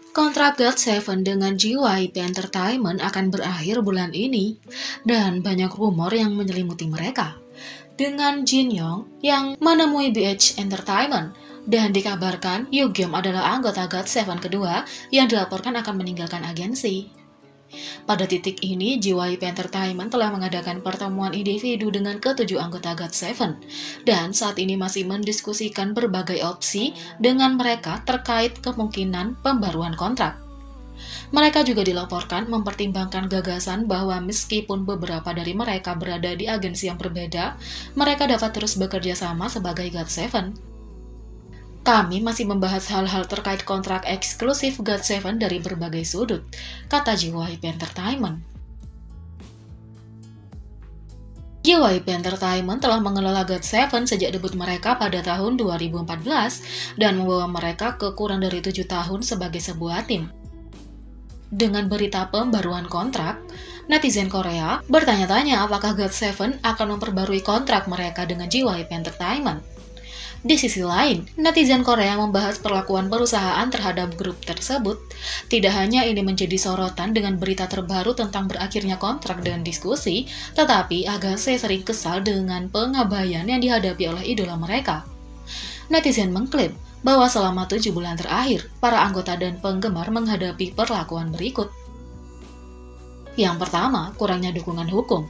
Kontrak GOT7 dengan JYP Entertainment akan berakhir bulan ini, dan banyak rumor yang menyelimuti mereka. Dengan Jin Young yang menemui BH Entertainment, dan dikabarkan Yugyeom adalah anggota GOT7 kedua yang dilaporkan akan meninggalkan agensi. Pada titik ini, JYP Entertainment telah mengadakan pertemuan individu dengan ketujuh anggota GOT7, dan saat ini masih mendiskusikan berbagai opsi dengan mereka terkait kemungkinan pembaruan kontrak. Mereka juga dilaporkan mempertimbangkan gagasan bahwa meskipun beberapa dari mereka berada di agensi yang berbeda, mereka dapat terus bekerja sama sebagai GOT7. Kami masih membahas hal-hal terkait kontrak eksklusif GOT7 dari berbagai sudut, kata JYP Entertainment. JYP Entertainment telah mengelola GOT7 sejak debut mereka pada tahun 2014 dan membawa mereka ke kurang dari 7 tahun sebagai sebuah tim. Dengan berita pembaruan kontrak, netizen Korea bertanya-tanya apakah GOT7 akan memperbarui kontrak mereka dengan JYP Entertainment. Di sisi lain, netizen Korea membahas perlakuan perusahaan terhadap grup tersebut. Tidak hanya ini menjadi sorotan dengan berita terbaru tentang berakhirnya kontrak dan diskusi, tetapi Agase sering kesal dengan pengabaian yang dihadapi oleh idola mereka. Netizen mengklaim bahwa selama 7 bulan terakhir, para anggota dan penggemar menghadapi perlakuan berikut. Yang pertama, kurangnya dukungan hukum.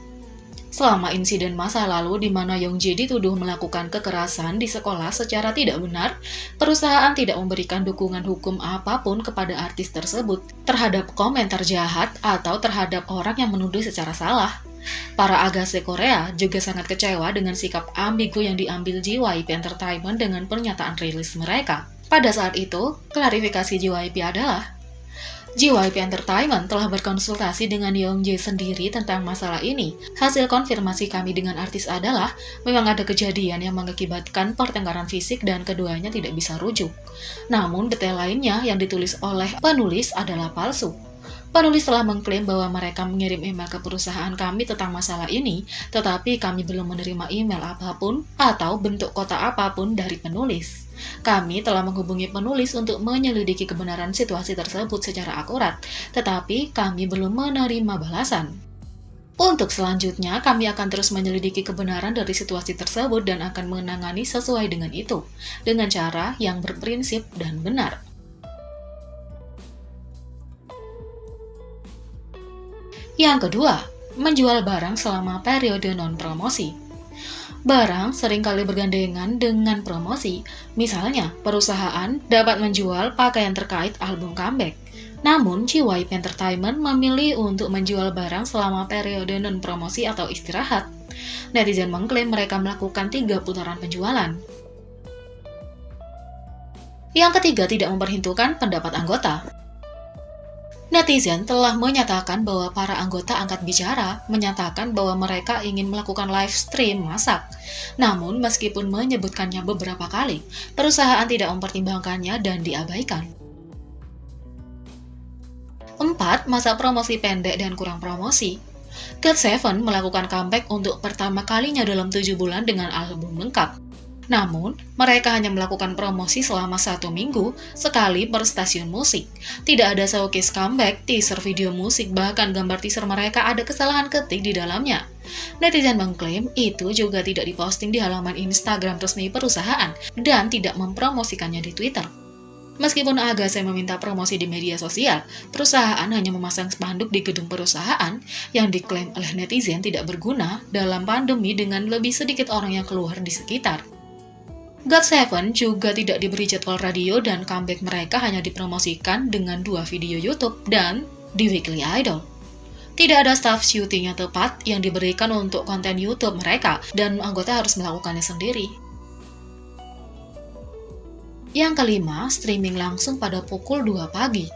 Selama insiden masa lalu di mana Youngji dituduh melakukan kekerasan di sekolah secara tidak benar, perusahaan tidak memberikan dukungan hukum apapun kepada artis tersebut terhadap komentar jahat atau terhadap orang yang menuduh secara salah. Para Agase Korea juga sangat kecewa dengan sikap ambigu yang diambil JYP Entertainment dengan pernyataan rilis mereka. Pada saat itu, klarifikasi JYP adalah JYP Entertainment telah berkonsultasi dengan Youngji sendiri tentang masalah ini. Hasil konfirmasi kami dengan artis adalah memang ada kejadian yang mengakibatkan pertengkaran fisik dan keduanya tidak bisa rujuk. Namun detail lainnya yang ditulis oleh penulis adalah palsu. Penulis telah mengklaim bahwa mereka mengirim email ke perusahaan kami tentang masalah ini, tetapi kami belum menerima email apapun atau bentuk kotak apapun dari penulis. Kami telah menghubungi penulis untuk menyelidiki kebenaran situasi tersebut secara akurat, tetapi kami belum menerima balasan. Untuk selanjutnya, kami akan terus menyelidiki kebenaran dari situasi tersebut dan akan menangani sesuai dengan itu, dengan cara yang berprinsip dan benar. Yang kedua, menjual barang selama periode non-promosi. Barang seringkali bergandengan dengan promosi. Misalnya, perusahaan dapat menjual pakaian terkait album comeback. Namun, JYP Entertainment memilih untuk menjual barang selama periode non-promosi atau istirahat. Netizen mengklaim mereka melakukan 3 putaran penjualan. Yang ketiga, tidak memperhitungkan pendapat anggota. Netizen telah menyatakan bahwa para anggota angkat bicara menyatakan bahwa mereka ingin melakukan live stream masak. Namun, meskipun menyebutkannya beberapa kali, perusahaan tidak mempertimbangkannya dan diabaikan. 4. Masa promosi pendek dan kurang promosi. GOT7 melakukan comeback untuk pertama kalinya dalam 7 bulan dengan album lengkap. Namun, mereka hanya melakukan promosi selama 1 minggu sekali per stasiun musik. Tidak ada showcase comeback, teaser video musik, bahkan gambar teaser mereka ada kesalahan ketik di dalamnya. Netizen mengklaim itu juga tidak diposting di halaman Instagram resmi perusahaan dan tidak mempromosikannya di Twitter. Meskipun Agase meminta promosi di media sosial, perusahaan hanya memasang spanduk di gedung perusahaan yang diklaim oleh netizen tidak berguna dalam pandemi dengan lebih sedikit orang yang keluar di sekitar. GOT7 juga tidak diberi jadwal radio dan comeback mereka hanya dipromosikan dengan 2 video YouTube dan di Weekly Idol. Tidak ada staff syuting yang tepat yang diberikan untuk konten YouTube mereka dan anggota harus melakukannya sendiri. Yang kelima, streaming langsung pada pukul 2 pagi.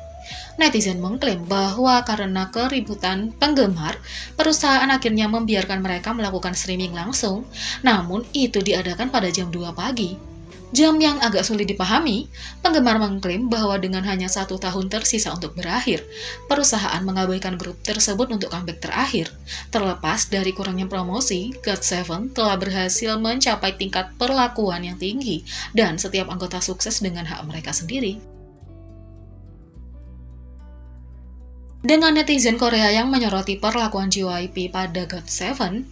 Netizen mengklaim bahwa karena keributan penggemar, perusahaan akhirnya membiarkan mereka melakukan streaming langsung, namun itu diadakan pada jam 2 pagi. Jam yang agak sulit dipahami, penggemar mengklaim bahwa dengan hanya 1 tahun tersisa untuk berakhir, perusahaan mengabaikan grup tersebut untuk comeback terakhir. Terlepas dari kurangnya promosi, GOT7 telah berhasil mencapai tingkat perlakuan yang tinggi, dan setiap anggota sukses dengan hak mereka sendiri. Dengan netizen Korea yang menyoroti perlakuan JYP pada GOT7,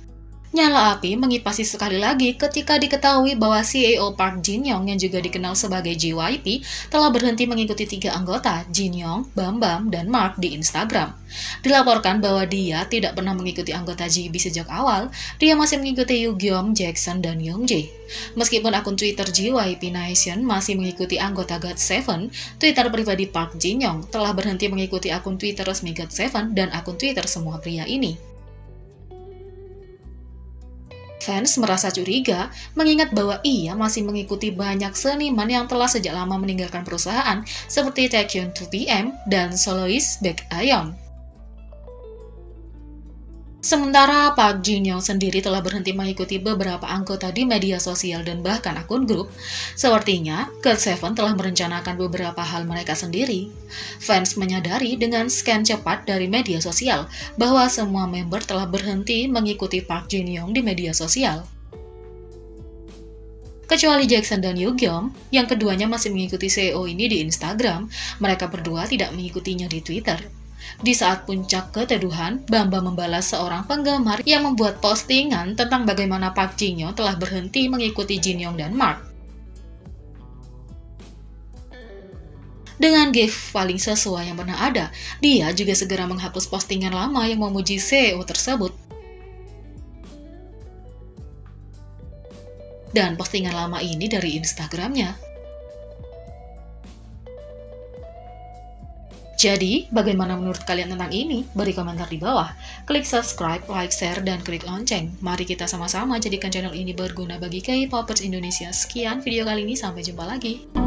nyala api mengipasi sekali lagi ketika diketahui bahwa CEO Park Jin Young yang juga dikenal sebagai JYP telah berhenti mengikuti 3 anggota, Jin Young, Bam Bam, dan Mark di Instagram. Dilaporkan bahwa dia tidak pernah mengikuti anggota GB sejak awal, dia masih mengikuti Yoongyum, Jackson, dan Youngjae. Meskipun akun Twitter JYP Nation masih mengikuti anggota GOT7, Twitter pribadi Park Jin Young telah berhenti mengikuti akun Twitter resmi GOT7 dan akun Twitter semua pria ini. Fans merasa curiga mengingat bahwa ia masih mengikuti banyak seniman yang telah sejak lama meninggalkan perusahaan seperti Taecyeon 2PM dan solois Baekhyun. Sementara Park Jin Young sendiri telah berhenti mengikuti beberapa anggota di media sosial dan bahkan akun grup. Sepertinya, GOT7 telah merencanakan beberapa hal mereka sendiri. Fans menyadari dengan scan cepat dari media sosial bahwa semua member telah berhenti mengikuti Park Jin Young di media sosial. Kecuali Jackson dan Yoongyum, yang keduanya masih mengikuti CEO ini di Instagram, mereka berdua tidak mengikutinya di Twitter. Di saat puncak keteduhan, Bam Bam membalas seorang penggemar yang membuat postingan tentang bagaimana Park Jin Young telah berhenti mengikuti Jin Young dan Mark. Dengan gif paling sesuai yang pernah ada, dia juga segera menghapus postingan lama yang memuji CEO tersebut. Dan postingan lama ini dari Instagramnya. Jadi, bagaimana menurut kalian tentang ini? Beri komentar di bawah. Klik subscribe, like, share, dan klik lonceng. Mari kita sama-sama jadikan channel ini berguna bagi K-popers Indonesia. Sekian video kali ini, sampai jumpa lagi.